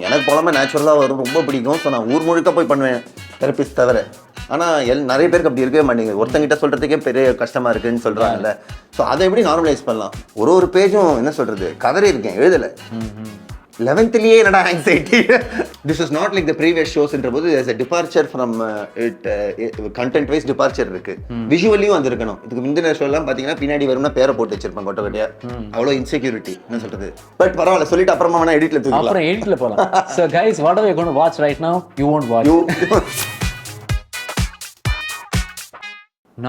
எனக்கு புலமை நேச்சுரலாக வரும், ரொம்ப பிடிக்கும். ஸோ நான் ஊர் முழுக்க போய் பண்ணுவேன் தெரப்பிஸ்ட் தவிர. ஆனால் நிறைய பேருக்கு அப்படி இருக்கவே மாட்டேங்குது. ஒருத்தங்கிட்ட சொல்கிறதுக்கே பெரிய கஷ்டமாக இருக்குன்னு சொல்கிறாங்கல்ல. ஸோ அதை எப்படி நார்மலைஸ் பண்ணலாம்? ஒரு பேஜும் என்ன சொல்கிறது, கதறி இருக்கேன், எழுதலை. 11th என்னடா anxiety. This is not like the previous ஷோஸ்ன்ற போது there's a departure from it, content wise departure இருக்கு. விஷுவலியும் வந்து இருக்கணும். இதுக்கு முந்தின ஷோ எல்லாம் பாத்தீங்கன்னா பின்னாடி வரும்னா பேரை போட்டு வச்சிருப்பாங்க கொட்டை கொட்டையா. அவ்வளோ இன்செக்யூரிட்டி என்ன சொல்றது. பட் பரவாயில்ல, சொல்லிட்டு அப்புறமா வேணா எடிட்ல தூக்கலாம். அப்புறம் எடிட்ல போலாம். So guys, what are we going to watch right now? You won't watch.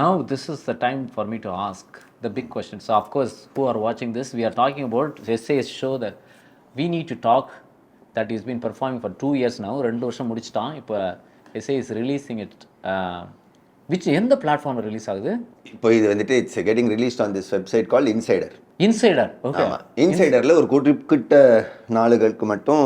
Now this is the time for me to ask the big question. So of course, who are watching this, we are talking about essays show that we need to talk that he's been performing for 2 years now. 2 வருஷம் முடிச்சிட்டான். இப்போ essay is releasing it. Which எந்த பிளாட்ஃபார்ம்ல release ஆகுது? இப்போ இது வந்துட்டு it's getting released on this website called insider. Insider, okay. இன்சைடர்ல ஒரு குறிப்பிட்ட நாளுகளுக்கு மட்டும்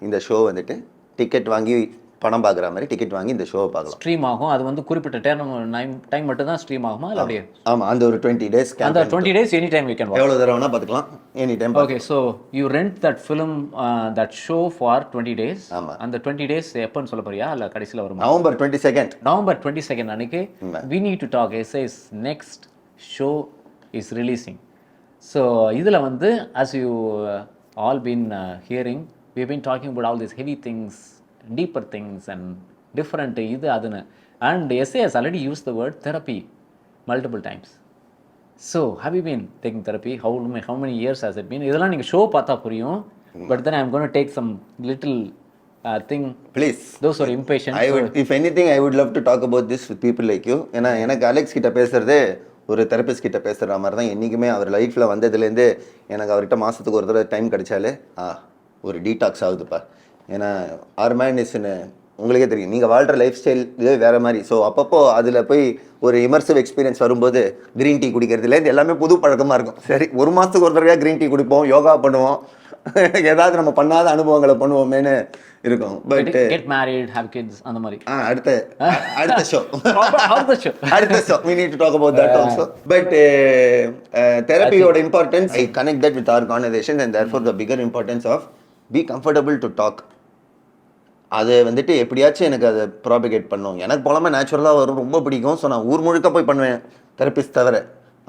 இந்த ஷோ வந்துட்டு டிக்கெட் வாங்கி பணம் பார்க்குற மாதிரி டிக்கெட் வாங்கி இந்த ஷோவை பார்க்கலாம். ஸ்ட்ரீம் ஆகும். அது வந்து குறிப்பிட்ட டைம் மட்டும் தான் ஸ்ட்ரீம் ஆகுமா இல்லை அப்படியே? ஆமாம், அந்த ஒரு 20 days. அந்த 20 days any time we can watch. எவ்வளோ தடவை வேணா பார்த்துக்கலாம், any time. Okay, so you rent that film, that show for 20 days. ஆமாம். அந்த 20 days எப்போன்னு சொல்ல போறியா இல்லை கடைசியில் வருமா? November 22nd. November 22nd அன்னைக்கு we need to talk essays next show is releasing. So இதில் வந்து as you all been hearing, we have been talking about all these heavy things, deeper things and different இது அதுன்னு. And essay has already used the word therapy multiple times. So have you been taking therapy? How many years has it been? இதெல்லாம் நீங்கள் show பார்த்தா புரியும். But then I'm going to take some little thing. Please. Those are impatient. If anything, I would love to talk about this with people like you. ஏன்னா எனக்கு Alex கிட்ட பேசுறதே ஒரு therapist கிட்ட பேசுகிற மாதிரி தான். என்றைக்குமே அவர் லைஃப்பில் வந்ததுலேருந்து எனக்கு அவர்கிட்ட மாதத்துக்கு ஒரு தடவை டைம் கிடைச்சாலே ஒரு டீடாக்ஸ் ஆகுதுப்பா. ஏன்னா ஆர் மேன் இஸ்ன்னு உங்களுக்கே தெரியும், நீங்கள் வாழ்கிற லைஃப் ஸ்டைல் இதே வேறு மாதிரி. ஸோ அப்பப்போ அதில் போய் ஒரு இமர்சிவ் எக்ஸ்பீரியன்ஸ் வரும்போது க்ரீன் டீ குடிக்கிறதுலேருந்து எல்லாமே புது பழக்கமாக இருக்கும். சரி, ஒரு மாதத்துக்கு ஒரு தடவையாக க்ரீன் டீ குடிப்போம், யோகா பண்ணுவோம், ஏதாவது நம்ம பண்ணாத அனுபவங்களை பண்ணுவோமேனு இருக்கும். But get married, have kids அந்த மாதிரி அடுத்த show we need to talk about that also. But therapy-யோட importance, I connect that with our conversations and therefore the bigger importance of be comfortable to talk. அது வந்துட்டு எப்படியாச்சும் எனக்கு அதை ப்ராபிகேட் பண்ணும். எனக்கு புலமை நேச்சுரலாக வரும், ரொம்ப பிடிக்கும். ஸோ நான் ஊர் முழுக்க போய் பண்ணுவேன் தெரப்பிஸ்ட் தவிர.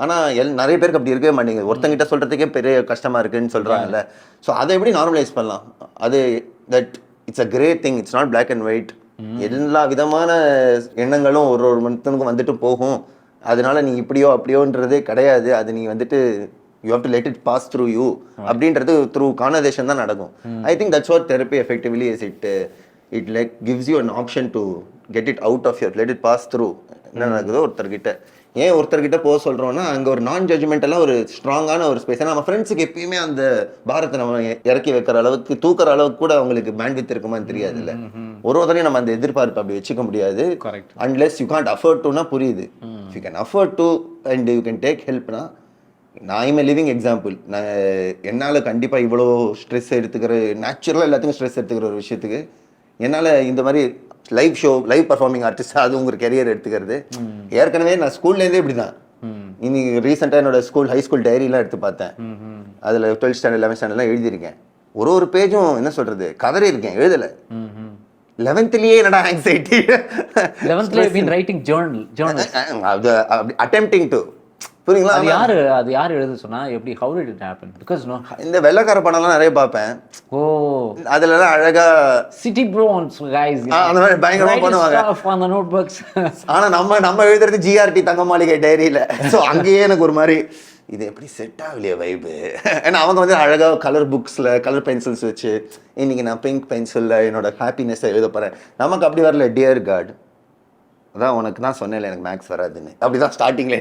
ஆனால் நிறைய பேருக்கு அப்படி இருக்கவே மாட்டேங்குது. ஒருத்தங்கிட்ட சொல்கிறதுக்கே பெரிய கஷ்டமாக இருக்குன்னு சொல்கிறாங்கல்ல. ஸோ அதை எப்படி நார்மலைஸ் பண்ணலாம்? அது that it's a great thing, it's not black and white. எல்லா விதமான எண்ணங்களும் ஒரு மனுஷனுக்கும் வந்துட்டு போகும். அதனால நீ இப்படியோ அப்படியோன்றதே கிடையாது. அது நீ வந்துட்டு you have to let it pass through you அப்படின்றது through conversation தான் நடக்கும். I think that's what therapy effectively is. It like gives you an option to get it out of your, let it pass through. என்ன நடக்குதோ ஒருத்தர்கிட்ட. ஏன் ஒருத்தர்கிட்ட போக சொல்கிறோன்னா, அங்கே ஒரு நான் ஜட்ஜ்மெண்டெல்லாம் ஒரு ஸ்ட்ராங்கான ஒரு ஸ்பேஸ். ஏன்னா நம்ம ஃப்ரெண்ட்ஸுக்கு எப்பயுமே அந்த பாரத்தை நம்ம இறக்கி வைக்கிற அளவுக்கு, தூக்குற அளவுக்கு கூட அவங்களுக்கு பேண்ட்வித் இருக்குமான்னு தெரியாது. இல்லை, ஒரு தடவையும் நம்ம அந்த எதிர்பார்ப்பு அப்படி வச்சுக்க முடியாது. அன்லெஸ் யூ கான்ட் அஃபோர்ட் டுனா புரியுது. If you can afford to and you can take ஹெல்ப்னா, நான் ஐம் லிவிங் எக்ஸாம்பிள். நான் என்னால் கண்டிப்பாக இவ்வளோ ஸ்ட்ரெஸ் எடுத்துக்கிற, நேச்சுரலாக எல்லாத்துக்கும் ஸ்ட்ரெஸ் எடுத்துக்கிற ஒரு விஷயத்துக்கு என்னால் இந்த மாதிரி லைவ் பர்ஃபார்மிங் ஆர்டிஸ்ட், அது உங்கள் கெரியர் எடுத்துக்கிறது. ஏற்கனவே நான் ஸ்கூல்லேருந்தே இப்படி தான். இன்னைக்கு ரீசெண்டாக என்னோட ஹை ஸ்கூல் டைரிலாம் எடுத்து பார்த்தேன். அதில் 12th standard 11th standardலாம் எழுதியிருக்கேன். ஒரு பேஜும் என்ன சொல்கிறது, கதறி இருக்கேன், எழுதலை. 11th என்னடா anxiety. 11th been writing journal. attempting to. புரியுங்களா? அது யார் எழுத சொன்னா? எப்படி, how did it happen? Because no, இந்த வெள்ளக்கார படம்லாம் நிறைய பார்ப்பேன். அதுலலாம் அழகா city bros guys அந்த மாதிரி பயங்கரமா பண்ணுவாங்க on the notebooks. ஆனா நம்ம எழுதுறது ஜிஆர்டி தங்க மாளிகை டைரியில. ஸோ அங்கேயே எனக்கு ஒரு மாதிரி இது எப்படி செட் ஆகலையே வைப்பு. ஏன்னா அவங்க வந்து அழகா கலர் புக்ஸ்ல கலர் பென்சில்ஸ் வச்சு, இன்னைக்கு நான் பிங்க் பென்சில்ல என்னோட ஹாப்பினஸை எழுத போறேன். நமக்கு அப்படி வரல. டியர் காட், அதான் உனக்கு தான் சொன்னேன் எனக்கு மேக்ஸ் வராதுன்னு. அப்படிதான் ஸ்டார்டிங்கில்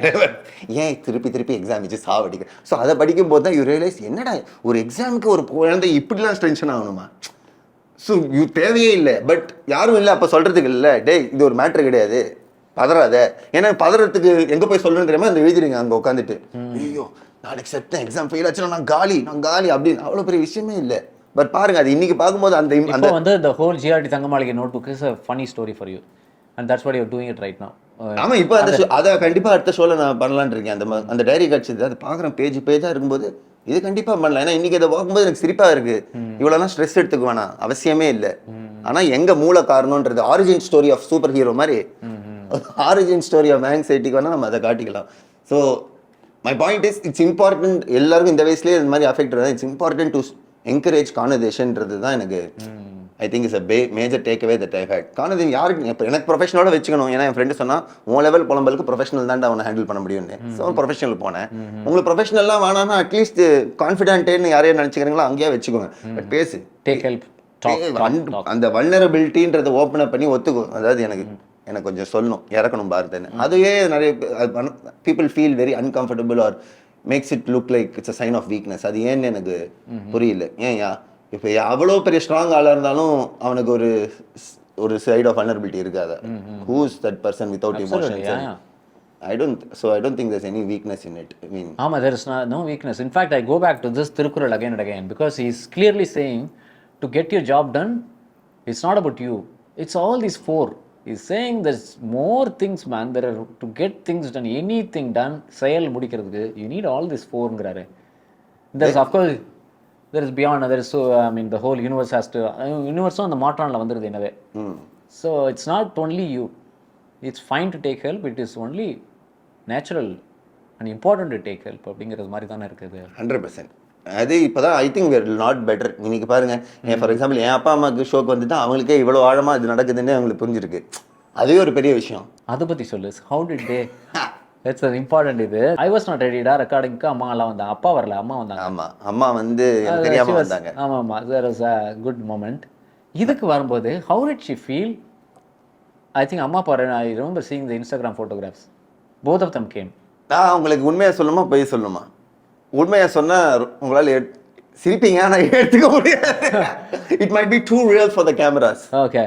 ஏன் திருப்பி எக்ஸாம் வச்சு சாவடிக்க. ஸோ அதை படிக்கும் போது தான் யூ ரியலைஸ், என்னடா ஒரு எக்ஸாமுக்கு ஒரு குழந்தை இப்படிலாம் டென்ஷன் ஆகணுமா? ஸோ யூ தேவையே இல்லை. பட் யாரும் இல்லை அப்போ சொல்கிறதுக்கு இல்லை. டேய், இது ஒரு மேட்ரு கிடையாது, பதறாத. ஏன்னா பதறதுக்கு எங்கே போய் சொல்லணும்னு தெரியாமல் அந்த எழுதிடுங்க அங்கே உட்காந்துட்டு. ஐயோ நாளைக்கு செத்தேன், எக்ஸாம் ஃபெயில் ஆச்சுன்னா நான் காலி அப்படின்னு. அவ்வளோ பெரிய விஷயமே இல்லை. பட் பாருங்க, அது இன்னைக்கு பார்க்கும்போது அந்த வந்து the whole GRT Thangamaligai notebook is a funny story for you. And that's what you're doing it right now. ஆமா, இப்போ அதை கண்டிப்பாக அடுத்த ஷோவில் நான் பண்ணலான்னு இருக்கேன். அந்த டைரி கிடச்சிது, அது பார்க்குறேன் பேஜாக இருக்கும்போது இது கண்டிப்பா பண்ணலாம். ஏன்னா இன்னைக்கு இதை பார்க்கும்போது எனக்கு சிரிப்பா இருக்கு. இவ்வளவுலாம் ஸ்ட்ரெஸ் எடுத்துக்க வேணாம், அவசியமே இல்லை. ஆனா எங்க மூல காரணம்ன்றது origin story of super hero மாதிரி ஆரிஜின் ஸ்டோரி ஆஃப் ஆங்ஸைட்டிக்கு வேணா நம்ம அதை காட்டிக்கலாம். So my point is it's important. எல்லாருக்கும் இந்த வயசுலேயே இந்த மாதிரி அஃபெக்ட் வருது. இட்ஸ் இம்பார்ட்டன்ட் டு என்கரேஜ் கான்வர்சேஷன்ன்றது தான் எனக்கு I think is a major take away that I hate. Conversation யாருக்கு இப்போ எனக்கு ப்ரொஃபஷனலோட வச்சுக்கணும். ஏன்னா என் ஃப்ரெண்டு சொன்னால் உன் லெவல் புலம்பலுக்கு ப்ரொஃபஷனல் தான் அவனை ஹேண்டில் பண்ண முடியும்னு. ஸோ ப்ரொஃபஷனல் போனேன். உங்களுக்கு ப்ரொஃபஷனல்லாம் வேணாம்னா அட்லீஸ்ட் கான்ஃபிடென்ட்னு யாரையும் நினச்சிக்கிறீங்களோ அங்கேயே வச்சுக்கோங்க. பட் பேசு, டேக் ஹெல்ப், அந்த வல்னரபிலிட்டின்றதை ஓப்பன் அப் பண்ணி ஒத்துக்கும். அதாவது எனக்கு கொஞ்சம் சொல்லணும், இறக்கணும் பாரதன்னு. அதுவே நிறைய people feel very uncomfortable or makes it look like it's a sign of weakness. அது ஏன்னு எனக்கு புரியல. ஏன்யா இப்போ அவ்வளோ பெரிய ஸ்ட்ராங் ஆளாக இருந்தாலும் அவனுக்கு ஒரு சைட் ஆஃப் வல்னரபிலிட்டி இருக்காது. Who is that person without emotions? I don't think there's any weakness in it. I mean, there is no weakness. In fact, I go back to this Thirukural again and again because he's clearly saying to get your job done, it's not about you. It's all these four. He's saying there's more things, man. There are to get things done, anything done, செயல் முடிக்கிறதுக்கு you need all these four ங்கறாரு. There's of course there is beyond, there is so I mean the whole universe has to universe அந்த மாற்றம்ல வந்துருது என்னவே. So it's not only you. It's fine to take help. It is only natural and important to take help அப்படிங்கிறது மாதிரி தானே இருக்குது. 100%. அது இப்போதான் I think where not better. இன்னைக்கு பாருங்க, ஃபார் எக்ஸாம்பிள் என் அப்பா அம்மாவுக்கு ஷோக்கு வந்துட்டு அவங்களுக்கே இவ்வளோ ஆழமா இது நடக்குதுன்னு அவங்களுக்கு புரிஞ்சிருக்கு. அதுவே ஒரு பெரிய விஷயம். அதை பற்றி சொல்லு. How did they it's an important இது. ஐ வாஸ் நாட் ரெடிடா ரெக்கார்டிங்க்கு. அம்மா எல்லாம் வந்தாங்க, அப்பா வரல, அம்மா வந்தாங்க. அம்மா வந்து எனக்கு தெரியாம வந்தாங்க. ஆமாம், there was a good moment. இதுக்கு வரும்போது how did she feel? I think அம்மா அப்பா, I remember seeing the Instagram photographs. Both of them came. நான் உங்களுக்கு உண்மையாக சொல்லணுமா பொய் சொல்லணுமா? உண்மையாக சொன்னால் உங்களால் சிரிப்பீங்க, ஆனால் எடுத்துக்க முடியாது. It might be too real for the cameras. Okay,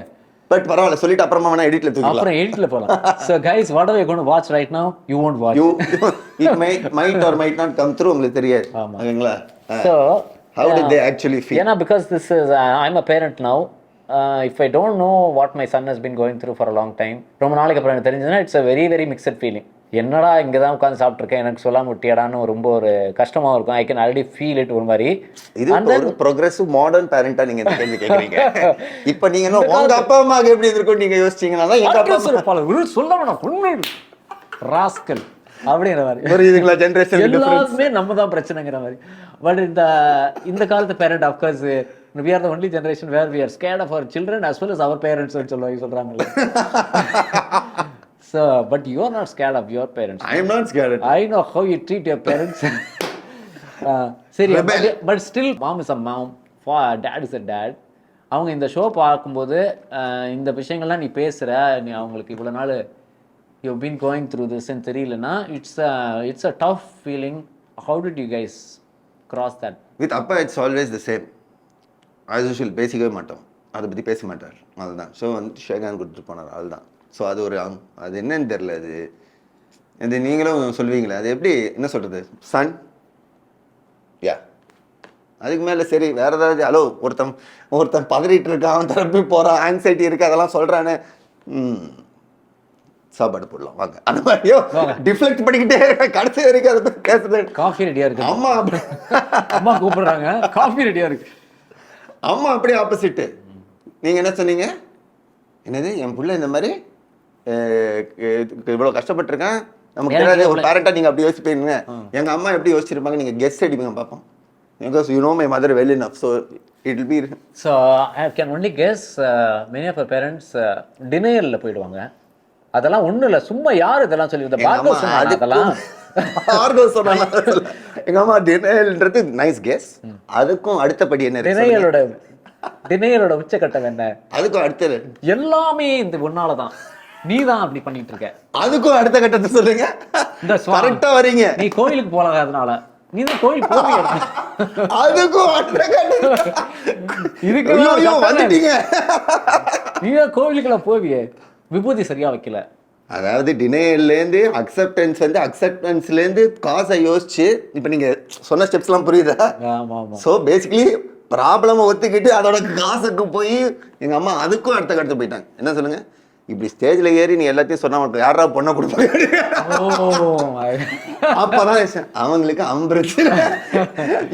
but பரவாயில்ல, சொல்லிட்டு அப்புறமா வேணா எடிட்ல தூக்கலாம். அப்புறம் எடிட்ல போலாம். So guys, what are you going to watch right now? You won't watch. It might or might not come through. உங்களுக்கு தெரியாது. ஓகேங்களா? So how did they actually feel? Yeah, because this is I'm a parent now. If I don't know what my son has been going through for a long time, ரொம்ப நாளைக்கு அப்புறம் எனக்கு தெரிஞ்சதுன்னா it's a very very mixed feeling. என்னடா இங்கே தான் உட்காந்து சாப்பிட்ருக்கேன், எனக்கு சொல்லாம விட்டியாடான்னு ரொம்ப ஒரு கஷ்டமாக இருக்கும். I can already feel it. ஒரு மாதிரி இது ஒரு ப்ரோக்ரெசிவ் மாடர்ன் பேரண்டா நீங்க இந்த கேள்வி கேட்குறீங்க. இப்போ நீங்க என்ன உங்க அப்பா அம்மாவுக்கு எப்படி இருக்கும் நீங்க யோசிச்சீங்கன்னா எங்க அப்பா அம்மா சொல்ல வேணாம் உண்மை ராஸ்கல் அப்படிங்கிற மாதிரி புரியுதுங்களா? ஜென்ரேஷன் எல்லாருமே நம்ம தான் பிரச்சனைங்கிற மாதிரி. பட் இந்த காலத்து parent of course we are the only generation where we are scared of our children as well as our parents சொல்றாங்கல்ல. So, but you are not scared of your parents. I am not scared. I know how you treat your parents. Serious, but still, mom is a mom, dad is a dad. அவங்க இந்த show பார்க்கும்போது இந்த விஷயங்கள்லாம் நீ பேசுகிற, நீ அவங்களுக்கு இவ்வளோ நாள் யூ பீன் கோயிங் த்ரூ திஸ்ன்னு தெரியலன்னா it's a tough feeling. How did you guys cross that? With அப்பா it's always the same. As usual பேசிக்கவே மாட்டோம், அதை பற்றி பேச மாட்டார். அதுதான் ஷோ வந்து ஷேகான் கொடுத்துட்டு போனார், அதுதான். ஸோ அது என்னன்னு தெரில. அது நீங்களும் சொல்லுவீங்களே, அது எப்படி என்ன சொல்கிறது, சன் யா அதுக்கு மேலே சரி வேறு ஏதாவது. ஹலோ, ஒருத்தன் பதறிட்டு இருக்கான், அவன் தரப்பி போகிறான், ஆங்ஸைட்டி இருக்குது, அதெல்லாம் சொல்கிறானே, சாப்பாடு போடலாம் வாங்க, அந்த மாதிரியோ டிஃப்ளெக்ட் பண்ணிக்கிட்டே கடைசி வரைக்கும் அதை பற்றி பேசுறது. காஃபி ரெடியாக இருக்கு, அம்மா கூப்பிடுறாங்க, காஃபி ரெடியாக இருக்கு. அம்மா அப்படியே ஆப்போசிட்டு. நீங்கள் என்ன சொன்னீங்க? என்னது என் பிள்ளை இந்த மாதிரி இவ்வளோ கஷ்டப்பட்டிருக்கேன், நமக்கு தெரியாது. ஒரு பேரண்டாக நீங்கள் அப்படி யோசிப்பீங்க. எங்கள் அம்மா எப்படி யோசிச்சிருப்பாங்க நீங்கள் கெஸ் அடிப்பீங்க பார்ப்போம். Because you know my mother well enough, so it will be. So I can only guess many of our parents denial போயிடுவாங்க. அதெல்லாம் ஒன்றும் இல்லை, சும்மா யார் இதெல்லாம் சொல்லி பார்கவ் சொன்னாங்க. அதெல்லாம் பார்கவ் சொன்னாங்க. எங்கள் அம்மா டினையல்ன்றது நைஸ் கெஸ். அதுக்கும் அடுத்தபடி என்ன? டினையலோட உச்சக்கட்டம் என்ன? அதுக்கும் அடுத்தது எல்லாமே இந்த ஒன்னால தான், நீ தான் அப்படி பண்ணிட்டு இருக்க. அதுக்கும் அடுத்த கட்டத்தை சொல்லுங்க. இந்த கரெக்டா வரீங்க. நீ கோயிலுக்கு போகாதனால நீ தான் கோயில் போவீங்க. அதுக்கும் அடுத்த கட்டம் இதுக்கு வந்துட்டீங்க. நீ தான் கோயிலுக்குள்ள போவியே, விபூதி சரியா வைக்கல. அதாவது டினையல்லேருந்து அக்செப்டன்ஸ் வந்து அக்செப்டன்ஸ்லேருந்து காசை யோசிச்சு இப்போ நீங்கள் சொன்ன ஸ்டெப்ஸ்லாம் புரியுதா? ஸோ பேசிக்கலி ப்ராப்ளமை ஒத்துக்கிட்டு அதோட காசுக்கு போய் எங்கள் அம்மா அதுக்கும் அடுத்த கட்டத்து போயிட்டாங்க. என்ன சொல்லுங்க, இப்படி ஸ்டேஜ்ல ஏறி நீ எல்லாத்தையும் சொன்னா மட்டும் யாரா பொண்ணை கொடுப்பாங்க. அப்பதான் அவங்களுக்கு அவன் பிரச்சனை.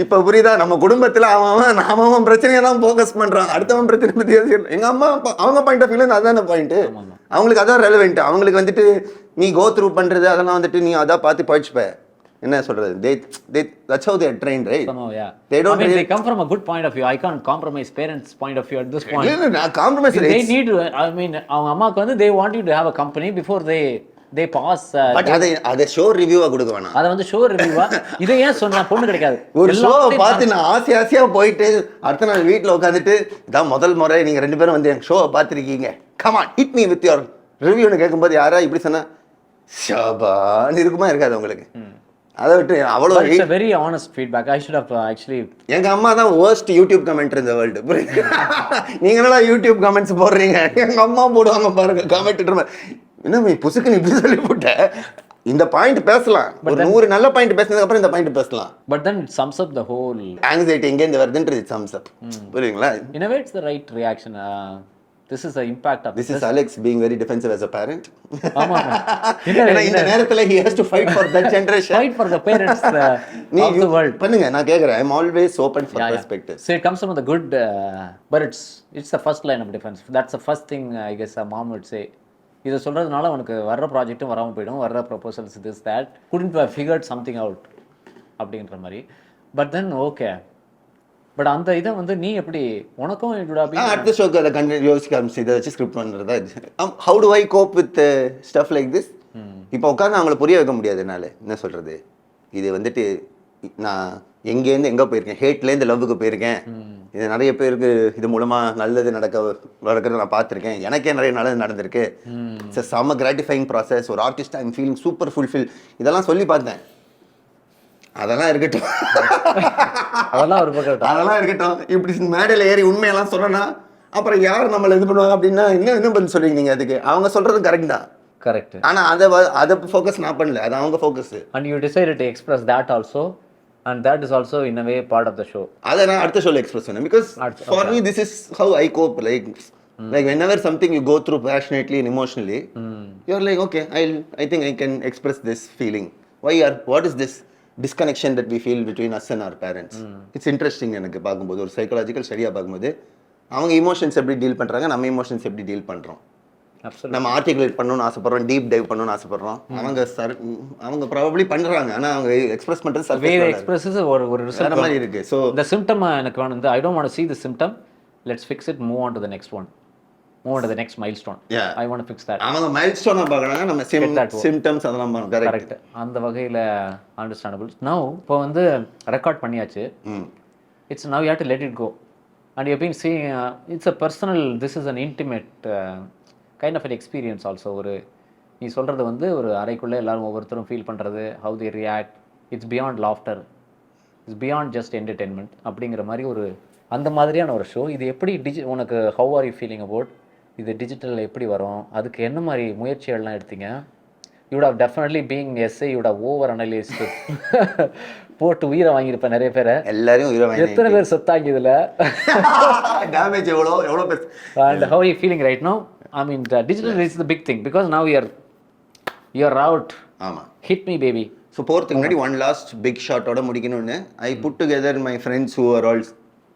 இப்ப புரியுதா? நம்ம குடும்பத்துல அவன் பிரச்சனையை தான் போக்கஸ் பண்றான், அடுத்தவன் பிரச்சனை பத்தி யோசிக்கணும். எங்க அம்மா அவங்க பாயிண்ட் ஆஃப் வியூல அதான பாயிண்ட், அவங்களுக்கு அதான் ரெலவெண்ட். அவங்களுக்கு வந்துட்டு நீ கோ த்ரூ பண்றது அதெல்லாம் வந்துட்டு நீ அதான் பார்த்து படிச்சுப்ப. என்ன சொல்றது, that's how they are trained, right? Yeah. They don't they come from a good point of view. I can't compromise parents point of view at this point. No, compromise. They need to, அவங்க அம்மாக்கு வந்து they want you to have a company before they pass. But அதை show ரிவ்யூவா கொடுக்க வேணாம். அதை வந்து show ரிவ்யூவா இதை ஏன் சொன்னா பொண்ணு கிடைக்காது. ஒரு ஷோ பார்த்து நான் ஆசையா போயிட்டு அடுத்த நாள் வீட்டில் உட்காந்துட்டு இதான் முதல் முறை நீங்க 2 பேரும் வந்து என் ஷோவை பார்த்துருக்கீங்க, come on hit me with your ரிவ்யூன்னு கேட்கும்போது யாரா இப்படி சொன்னா ஷாபான்னு இருக்குமா இருக்காது உங்களுக்கு? அதை விட்டு அவ்வளோ very honest feedback. I should have actually எங்க அம்மா தான் worst யூடியூப் கமெண்ட் இந்த வேர்ல்டு. நீங்க என்னடா யூடியூப் கமெண்ட்ஸ் போடுறீங்க, எங்க அம்மா போடுவாங்க பாருங்க கமெண்ட். என்ன புசுக்கு நீ இப்படி சொல்லி போட்ட, இந்த பாயிண்ட் பேசலாம், ஒரு 100 நல்ல பாயிண்ட் பேசினதுக்கு அப்புறம் இந்த பாயிண்ட் பேசலாம். But then it sums up the whole anxiety எங்க இருந்து வருதுன்றது இட் சம்ஸ் அப். புரியுங்களா? இன் a way it's the right reaction. This is the impact of this is Alex being very defensive as a parent. ஆமா ஏன்னா இந்த நேரத்துல he has to fight for that generation, fight for the parents of the world. பண்ணுங்க, நான் கேக்குறேன், I'm always open for perspective. So it comes from the good, but it's the first line of defense. That's the first thing I guess a mom would say. இதை சொல்றதுனால உனக்கு வர்ற ப்ராஜெக்ட்டும் வராமல் போயிடும், வர்ற proposals this that couldn't have figured something out அப்படின்ற மாதிரி. But then okay, but அந்த இதை வந்து நீ எப்படி உனக்கும் அடுத்த ஷோக்கு அதை யோசிக்க ஆரம்பிச்சு இதை வச்சு ஸ்கிரிப்ட் பண்ணுறதா. How do I cope with stuff like this? இப்போ உட்காந்து அவங்கள புரிய வைக்க முடியாது என்னால். என்ன சொல்கிறது, இது வந்துட்டு நான் எங்கேருந்து எங்கே போயிருக்கேன், ஹேட்லேருந்து லவ்வுக்கு போயிருக்கேன். இது நிறைய பேருக்கு இது மூலமாக நல்லது நடக்கிறத நான் பார்த்துருக்கேன், எனக்கே நிறைய நல்லது நடந்திருக்கு. இட்ஸ் செம்ம கிராட்டிஃபைங் ப்ராசஸ். ஒரு artist I am feeling super fulfil. இதெல்லாம் சொல்லி பார்த்தேன். அதெல்லாம் இருக்கட்டும், அதெல்லாம் இருக்கட்டும். இப்படி மேடையில் ஏறி உண்மையெல்லாம் சொன்னா அப்புறம் யார் நம்மளை இது பண்ணுவாங்க அப்படின்னா இன்னும் பதில் சொல்றீங்க நீங்க. அதுக்கு அவங்க சொல்றது கரெக்ட் தான், கரெக்ட். ஆனா அதை ஃபோக்கஸ் நான் பண்ணல, அது அவங்க focus. And you decided to express that also, and that is also in a way part of the show. அதை நான் அடுத்த ஷோல எக்ஸ்பிரஸ் பண்ணேன். because for me this is how I cope. Like whenever something you go through passionately and emotionally, you're like okay, I think I can express this feeling. What is this disconnection that we feel between us and our parents? It's interesting. எனக்கு பார்க்கும்போது ஒரு psychological ஸ்டடியாக பார்க்கும்போது அவங்க emotions எப்படி deal பண்ணுறாங்க, நம்ம emotions எப்படி deal பண்ணுறோம். நம்ம ஆர்டிகுலேட் பண்ணணும்னு ஆசைப்படுறோம், டீப் டைவ் பண்ணணும்னு ஆசைப்படுறோம். அவங்க ப்ராபப்ளி பண்ணுறாங்க, ஆனால் அவங்க எக்ஸ்பிரஸ் பண்ணுறது எக்ஸ்பிரஸ் ஒரு ரிசல்ட் மாதிரி இருக்குது. ஸோ இந்த சிம்டம் எனக்கு வந்து I don't want to see the symptom, let's fix it, move on to the next one, move on to the next milestone. I want to fix that. அவங்க மைல்ஸ்டோனை பார்க்கறாங்க, நம்ம symptoms அதெல்லாம் பார்க்கறோம். கரெக்ட். அந்த வகையில் அண்டர்ஸ்டாண்டபிள். நவ் இப்போ வந்து record பண்ணியாச்சு, it's now you have to let it go and you been seeing it's a personal, this is an intimate kind of an experience also. ஒரு நீ சொல்கிறது வந்து ஒரு அறைக்குள்ளே எல்லாரும் ஒவ்வொருத்தரும் ஃபீல் பண்ணுறது, how the react, it's beyond laughter, it's beyond just entertainment அப்படிங்கிற மாதிரி ஒரு அந்த மாதிரியான ஒரு ஷோ. இது எப்படி உனக்கு how are you feeling about இது டிஜிட்டலில் எப்படி வரும், அதுக்கு என்ன மாதிரி முயற்சிகள்லாம் எடுத்தீங்க? You would have definitely being SA you would have over analysed போட்டு உயிரை வாங்கியிருப்பேன் நிறைய பேரை. எல்லாரையும் உயிரை வாங்கி எத்தனை பேர் செத்தாங்க இதில், டேமேஜ் எவ்வளோ பேர். And how you feeling right now? I mean the digital is the big thing because now you're out. ஆமா, hit me baby. So போறதுக்கு முன்னாடி one last big shot ஓட முடிக்கணும்னு I put together my friends who are all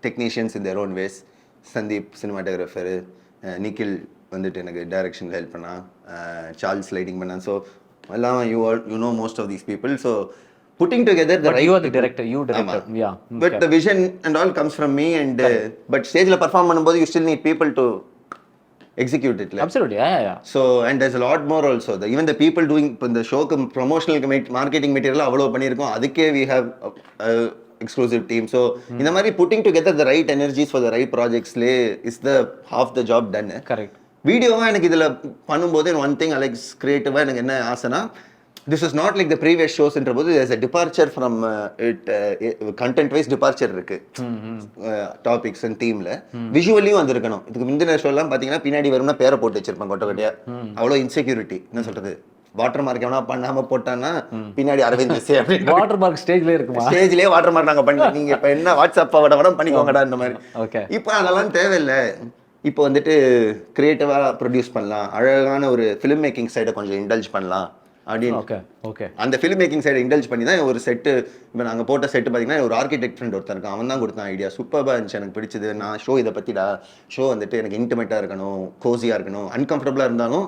technicians in their own ways. Sandeep cinematographer, Nikhil வந்துட்டு எனக்கு டைரக்ஷனில் help பண்ணா, Charles lighting பண்ணா. ஸோ எல்லாம் you know most of these people. So putting together the right, you are the director, you director. Yeah, but the vision and all comes from me and but stage la perform பண்ணும்போது you still need people to execute it. Absolutely, yeah. So and there's a lot more also. Even the people doing the show promotional marketing material avlo pannirkom, adukke we have a exclusive team. So in the mari putting together the right energies for the right projects is the half the job done. Correct. Video எனக்கு இதுல பண்ணும்போது one thing Alex creative எனக்கு என்ன ஆசைனா, this is not like the previous shows ன்ற போது there's a departure from it content wise departure இருக்கு topics and தீம்ல. விஷுவலியும் வந்திருக்கணும். இதுக்கு முந்தின ஷோ எல்லாம் பாத்தீங்கன்னா பின்னாடி வரும்னா பேரை போட்டு வச்சிருப்பாங்க கொட்டை கொட்டையா, அவ்வளோ இன்செக்யூரிட்டி. என்ன சொல்றது, வாட்டர் மார்க் எவனா பண்ணாம போட்டான்னா பின்னாடி அரவிந்த் அப்படின்னு வாட்டர் மார்க் ஸ்டேஜ்ல இருக்குமா, ஸ்டேஜ்லயே வாட்டர் மார்க் நாங்க பண்ணி நீங்க இப்ப என்ன வாட்ஸ்அப் படம் பண்ணிக்கோங்கடா இந்த மாதிரி. ஓகே, இப்போ அதெல்லாம் தேவையில்லை. இப்போ வந்துட்டு கிரியேட்டிவாக ப்ரொடியூஸ் பண்ணலாம், அழகான ஒரு ஃபிலிம் மேக்கிங் சைடை கொஞ்சம் இண்டல்ஜ் பண்ணலாம் அப்படின்னு. Okay okay. அந்த ஃபிலிம் மேக்கிங் சைடை இண்டல்ஜ் பண்ணி தான் ஒரு செட்டு, இப்போ நாங்கள் போட்ட செட்டு பார்த்தீங்கன்னா ஒரு ஆர்கிடெக்ட் ஃப்ரெண்ட் ஒருத்தர் இருக்கான், அவன் தான் கொடுத்தான் ஐடியா. சூப்பராக இருந்துச்சு, எனக்கு பிடிச்சது. நான் ஷோ இதை பற்றிடா, ஷோ வந்துட்டு எனக்கு இன்டிமேட்டாக இருக்கணும், கோசியாக இருக்கணும், அன்கம்ஃபர்டபுளாக இருந்தாலும்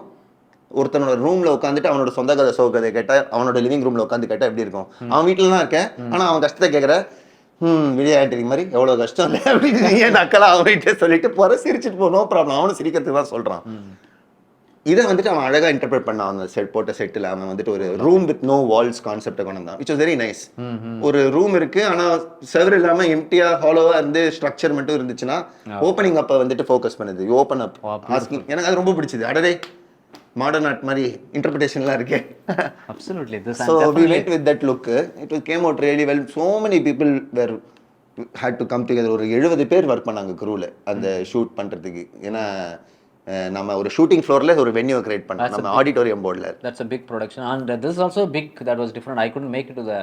ஒருத்தனோட ரூமில் உட்காந்துட்டு அவனோட சொந்த கதை ஷோ கதை கேட்டால், அவனோட லிவிங் ரூமில் உட்காந்து கேட்டால் எப்படி இருக்கும்? அவன் வீட்டில் தான் இருக்கேன், ஆனால் அவன் கஷ்டத்தை கேட்குற விஜயாண்டி மாதிரி எவ்வளோ கஷ்டம் இல்லை அப்படின்னு ஏன் நக்கலா அவன்கிட்ட சொல்லிட்டு போகிற, சிரிச்சுட்டு போ, நோ ப்ராப்ளம், அவனும் சிரிக்கிறதுக்கு தான் சொல்கிறான். இதை வந்துட்டு அவன் அழகாக இன்டர்பிரேட் பண்ணான் அந்த செட் போட்ட செட்டில். அவன் வந்துட்டு ஒரு ரூம் வித் நோ வால்ஸ் கான்செப்டை கொண்டு வந்தான், விச் வாஸ் வெரி நைஸ். ஒரு ரூம் இருக்கு, ஆனால் செவர் இல்லாமல் எம்டியா ஹாலோவாக இருந்து ஸ்ட்ரக்சர் மட்டும் இருந்துச்சுன்னா ஓப்பனிங் அப்போ வந்துட்டு ஃபோக்கஸ் பண்ணுது, ஓப்பன் அப் ஆஸ்கிங். எனக்கு அது ரொம்ப பிடிச்சது. அடடே மாடர்ன் ஆர்ட் மாதிரி இன்டர்பிரேஷன்லாம் இருக்கு. Absolutely. So we went with that look. It came out really well. So many people were had to come together. ஒரு 70 பேர் ஒர்க் பண்ணாங்க க்ரூவில் அந்த ஷூட் பண்ணுறதுக்கு. ஏன்னா நம்ம ஒரு ஷூட்டிங் ஃப்ளோரில் ஒரு வென்யூ கிரியேட் பண்ணோம் நம்ம ஆடிட்டோரியம் போர்டில். That's a big production, and this is also big. That was different. I couldn't make it to the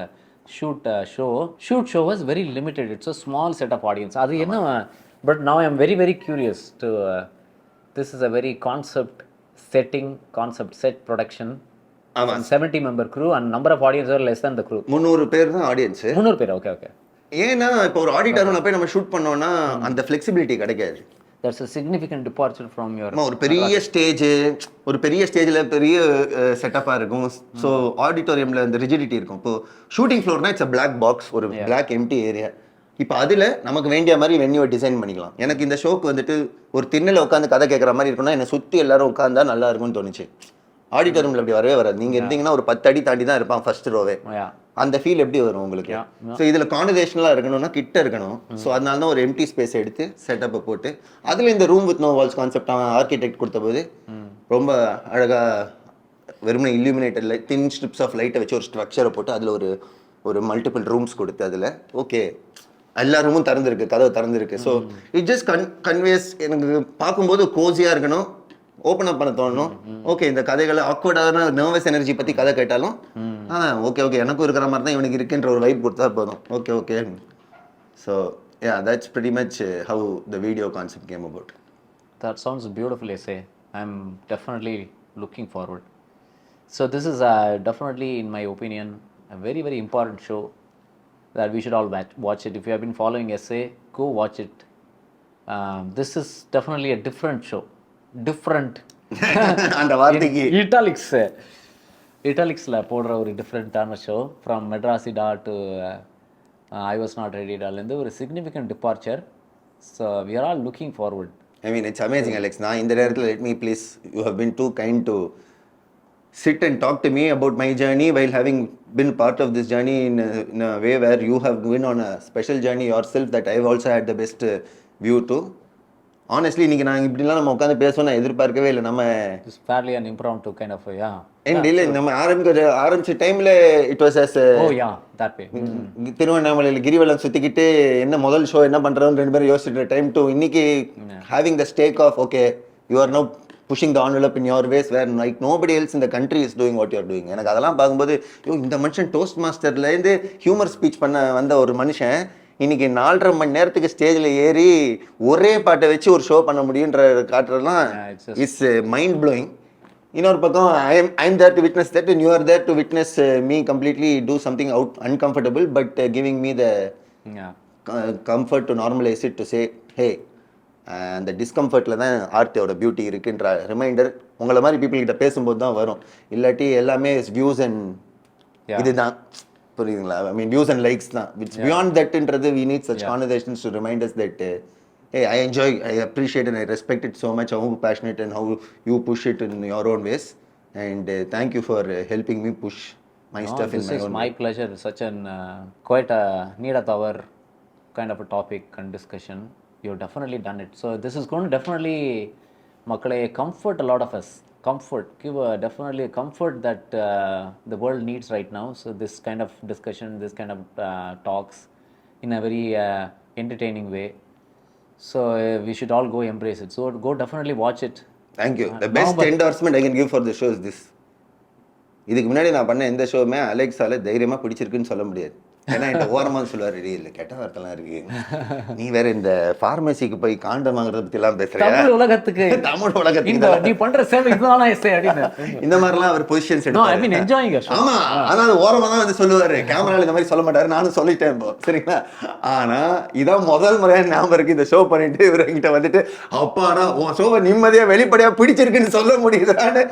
show. Shoot show was very limited. It's a small set of audience. அது என்ன? But now I am very very curious to. This is a very concept set production. ஆமாம். 70 member crew and number of audience are less than the crew. 300 பேர் தான் audience. 300 பேர். Okay. ஏன்னா இப்போ ஒரு ஆடிட்டோரியம்ல போய் நம்ம ஷூட் பண்ணோம்னா அந்த ஃப்ளெக்சிபிலிட்டி கிடைக்காது. That's a significant departure from your. ஒரு பெரிய ஸ்டேஜ், ஒரு பெரிய ஸ்டேஜில் பெரிய செட்டப்பாக இருக்கும். ஸோ ஆடிட்டோரியமில் அந்த ரிஜிடிட்டி இருக்கும். இப்போ ஷூட்டிங் ஃப்ளோர்னா இட்ஸ் அ பிளாக் பாக்ஸ், ஒரு பிளாக் எம்டி ஏரியா. இப்போ அதில் நமக்கு வேண்டிய மாதிரி வென்யூவை டிசைன் பண்ணிக்கலாம். எனக்கு இந்த ஷோக்கு வந்துட்டு ஒரு திண்ணில் உட்காந்து கதை கேட்குற மாதிரி இருக்குன்னா என்னை சுற்றி எல்லாரும் உட்காந்தா நல்லா இருக்கும்னு தோணுச்சு. ஆடிட்டோரியமில் அப்படி வரவே வராது. நீங்கள் இருந்தீங்கன்னா ஒரு 10 அடி தாண்டி தான் இருப்பான் ஃபர்ஸ்ட் ரோவே. அந்த ஃபீல் எப்படி வரும் உங்களுக்கு? ஸோ இதில் கான்வர்சேஷனலாக இருக்கணும்னா கிட்ட இருக்கணும். ஸோ அதனால தான் ஒரு எம்டி ஸ்பேஸ் எடுத்து செட்டப்பை போட்டு அதில் இந்த room with no walls concept அவன் ஆர்கிடெக்ட் கொடுத்த போது ரொம்ப அழகாக வெறுமனே illuminated light, thin strips of லைட்டை வச்சு ஒரு ஸ்ட்ரக்சரை போட்டு அதில் ஒரு மல்டிபிள் ரூம்ஸ் கொடுத்து அதில் ஓகே எல்லா ரூமும் திறந்துருக்கு, கதவு திறந்துருக்கு. So it just conveys. எனக்கு பார்க்கும்போது கோசியாக இருக்கணும், ஓப்பன் அப் பண்ண தோணணும். ஓகே இந்த கதைகளை ஆக்வர்டான நர்வஸ் எனர்ஜி பற்றி கதை கேட்டாலும் ஓகே எனக்கும் இருக்கிற மாதிரி தான் இவனுக்கு இருக்குன்ற ஒரு வைப் கொடுத்தா போதும். Okay. So that's pretty much how the video concept came about. That sounds beautiful essay. I'm definitely looking forward. So this is definitely in my opinion a very very important show that we should all watch it. If you have been following essay, go watch it. This is definitely a different show. Different. அந்த வார்த்தைக்கு இட்டாலிக்ஸ்ல போடுற ஒரு டிஃப்ரெண்ட்டான show. From மெட்ராசிடா to I was not ரெடிடாலேருந்து ஒரு significant departure. So we are all looking forward. I mean it's amazing Alex. நான் இந்த நேரத்தில் let me please, you have been too kind to sit and talk to me about my journey while having been part of this journey in a way where you have been on a special journey yourself that I've also had the best view to. Honestly, இன்னைக்கு நான் இப்படிலாம் நம்ம உட்காந்து பேசணும் நான் எதிர்பார்க்கவே இல்லை. நம்ம it's fairly an impromptu kind of இல்லை நம்ம ஆரம்பிச்ச டைமில் it was as that way. திருவண்ணாமலையில் கிரிவலம் சுற்றிக்கிட்டு என்ன முதல் ஷோ என்ன பண்ணுறோன்னு 2 பேரும் யோசிச்சுட்டு டைம் டு இன்னைக்கு having the stake of okay you are now pushing the envelope in your ways where like nobody else in the country is doing what you are doing. எனக்கு அதெல்லாம் பார்க்கும்போது இந்த மனுஷன் டோஸ்ட் மாஸ்டர்லேருந்து ஹியூமர் ஸ்பீச் பண்ண வந்த ஒரு மனுஷன் இன்னைக்கு 4.5 மணி நேரத்துக்கு ஸ்டேஜில் ஏறி ஒரே பாட்டை வச்சு ஒரு ஷோ பண்ண முடியுன்ற காட்டுறதுலாம் இட்ஸ் மைண்ட் ப்ளோயிங். இன்னொரு பக்கம் I am there to witness that and you are there to witness me completely do something out uncomfortable but giving me the comfort to normalize it to say hey அந்த டிஸ்கம்ஃபர்ட்டில் தான் ஆர்ட்டியோட beauty இருக்குன்ற reminder உங்களை மாதிரி people கிட்ட பேசும்போது தான் வரும். இல்லாட்டி எல்லாமே வியூஸ் அண்ட் இதுதான், புரியுதுங்களா? I mean views and likes தான். இட்ஸ் பியாண்ட் தட்ன்றது we need such conversations to remind us that hey I enjoy, I appreciate and I respect it so much how passionate and how you push it in your own ways and thank you for helping me push my stuff in my own way. This is my pleasure. Such an quite a need of our kind of a topic and discussion. You've definitely done it. So this is going to definitely makkale comfort a lot of us. Give definitely a comfort that the world needs right now. So this kind of discussion, this kind of talks in a very entertaining way. So we should all go embrace it. So go definitely watch it. Thank you. The best endorsement I can give for the show is this. இதுக்கு முன்னாடி நான் பண்ண எந்த ஷோவுமே அலெக்ஸால தைரியமாக பிடிச்சிருக்குன்னு சொல்ல முடியாது. ஏன்னா இந்த ஓரமாக சொல்லுவார், இல்லை கெட்ட வார்த்தைலாம் இருக்கு, நீ வேற இந்த ஃபார்மசிக்கு போய் காண்டம் வாங்குறத பத்தி எல்லாம் பேசுற, தமிழ் உலகத்துக்கு தமிழ் உலகத்துக்கு நீ பண்ற சேவை இதுதான் அப்படின்னு இந்த மாதிரிலாம் அவர் பொசிஷன்ஸ் எடுப்பாரு. ஆமா, ஆனா அது ஓரமா தான் வந்து சொல்லுவாரு, கேமரால இந்த மாதிரி சொல்ல மாட்டாரு, நானும் சொல்லிட்டேன் இப்போ, சரிங்களா? ஆனா இதான் முதல் முறையா ஞாபகம் இருக்கு, இந்த ஷோ பண்ணிட்டு இவர்கிட்ட வந்துட்டு அப்பாடா உன் ஷோவை நிம்மதியா வெளிப்படையா பிடிச்சிருக்குன்னு சொல்ல முடியுதுன்னு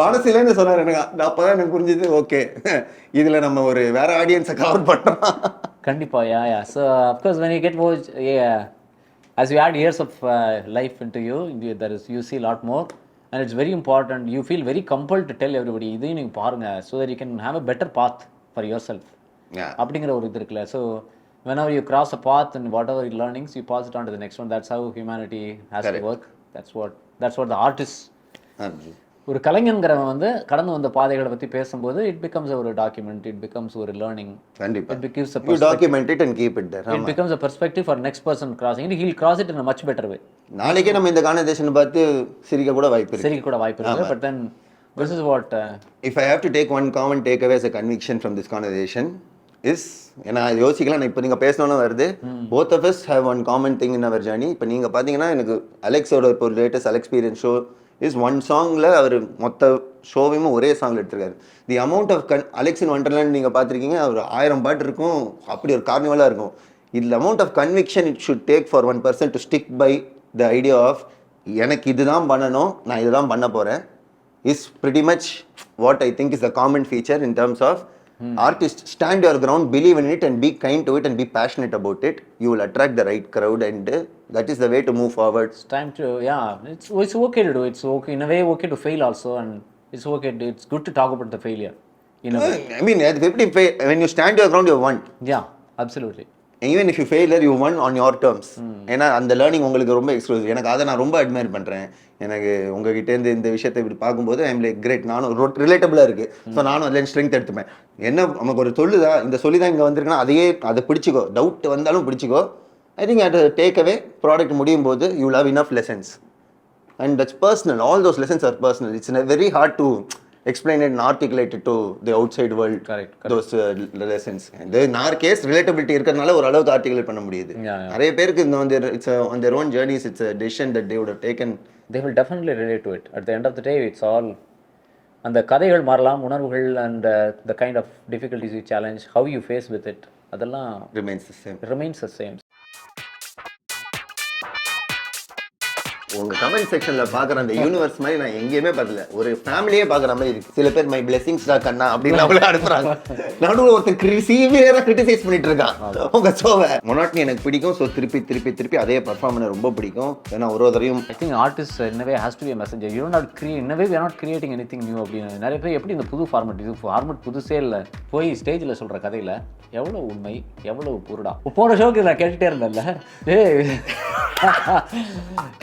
மனசுலன்னு சொன்னாரு. எனக்கு அப்பதான் எனக்கு புரிஞ்சது, ஓகே இதுல நம்ம ஒரு வேற ஆடியன்ஸை கவர் பண்றோம். கண்டிப்பா. யா so of course when you get more as you add years of life into you, there is you see a lot more and it's very important, you feel very compelled to tell everybody இதையும் நீங்க பாருங்க so that you can have a better path for yourself. அப்படிங்கிற ஒரு இது இருக்குல்ல. so whenever you cross a path and whatever learnings you pass it on to the next one. That's how humanity has to work. That's what the artist, ஒரு கலைஞங்கிறவன் வந்து கடந்து வந்த பாதைகளை பத்தி பேசும்போது it becomes ஒரு டாக்குமெண்ட், it becomes ஒரு learning. கண்டிப்பா it becomes a you document it and keep it there. it becomes a perspective for next person crossing it. He'll cross it in a much better way. நாளைக்கே நம்ம இந்த conversation பார்த்து சிரிக்க கூட வாய்ப்பு இருக்கு. but then this is what if I have to take one common takeaway as a conviction from this conversation is, ஏன்னா யோசிக்கலாம், இப்போ நீங்கள் பேசணும்னு வருது, both of us have one common thing in our journey. இப்போ நீங்கள் பார்த்தீங்கன்னா எனக்கு அலெக்ஸோட இப்போ latest experience show is one சாங்கில் அவர் மொத்த ஷோவையும் ஒரே சாங்கில் எடுத்திருக்காரு. The amount of Alex in wonderland நீங்கள் பார்த்துருக்கீங்க, அவர் 1000 பாட்டு இருக்கும், அப்படி ஒரு கார்னிவலாக இருக்கும். இதில் amount of conviction it should take for one person to stick by the idea of எனக்கு இதுதான் பண்ணணும், நான் இதுதான் பண்ண போகிறேன், is pretty much what I think is the common feature in terms of artist. Stand your ground, believe in it and be kind to it and be passionate about it. You will attract the right crowd and that is the way to move forward. It's time to it's okay to do. It's okay in a way, okay to fail also, and it's okay it's good to talk about the failure in a way. I mean when you stand your ground you won. Yeah, absolutely. Even if you fail you won on your terms. ஏன்னா அந்த learning உங்களுக்கு ரொம்ப exclusive. எனக்கு அதை நான் ரொம்ப admire பண்ணுறேன். எனக்கு உங்ககிட்டேருந்து இந்த விஷயத்தை இப்படி பார்க்கும்போது ஐம் லைக் கிரேட், நானும் ரிலேட்டபிளாக இருக்குது. ஸோ நானும் அதில் ஸ்ட்ரென்த் எடுத்துப்பேன். என்ன நமக்கு ஒரு சொல்லுதா, இந்த சொல்லி தான் இங்கே வந்திருக்குன்னா அதை பிடிச்சிக்கோ, டவுட் வந்தாலும் பிடிச்சிக்கோ. I think at take away product முடியும் போது you will have enough lessons and that's personal. All those lessons are personal. It's very hard to explain it and articulate it to the outside world. Correct. Those lessons. And in our case relatability இருக்கறனால ஒரு அளவுக்கு articulate பண்ண முடியுது. நிறைய பேருக்கு இந்த வந்து it's on their own journeys, it's a decision that they would have taken. They will definitely relate to it. At the end of the day it's all அந்த கதைகள் மாறலாம், உணர்வுகள் and the kind of difficulties you challenge, how you face with it, அதெல்லாம் remains the same. உங்க comment செக்ஷன்ல பாக்குற அந்த universe மாதிரி நான் எங்கேயுமே பார்த்தல. ஒரு ஃபேமிலியே பாக்குற மாதிரி இருக்கு. சில பேர் மை பிளெஸிங்ஸ் டா கண்ணா அப்படின்னு அவங்கள அனுப்புறாங்க. நடுவுல ஒருத்தர் சீவியரா கிரிட்டிசைஸ் பண்ணிட்டு இருக்கான் உங்க ஷோவை. மொனாட்டனி எனக்கு பிடிக்கும். ஸோ திருப்பி அதே பர்ஃபார்ம் பண்ண ரொம்ப பிடிக்கும். ஏன்னா ஒரு தடவையும் I think artist in a way has to be a messenger. You don't have to create, in a way we are not creating anything new அப்படின்னு நிறைய பேர் எப்படி இந்த புது ஃபார்மட் புதுசே இல்லை போய் ஸ்டேஜில் சொல்கிற கதையில் எவ்வளோ உண்மை எவ்வளோ பொருடா. போன ஷோக்கு நான் கேட்டுகிட்டே இருந்தேன்ல,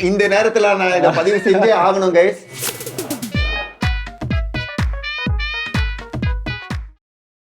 இந்த நேரத்தில் நான் இதை பதிவு செஞ்சே ஆகணும் கைஸ்.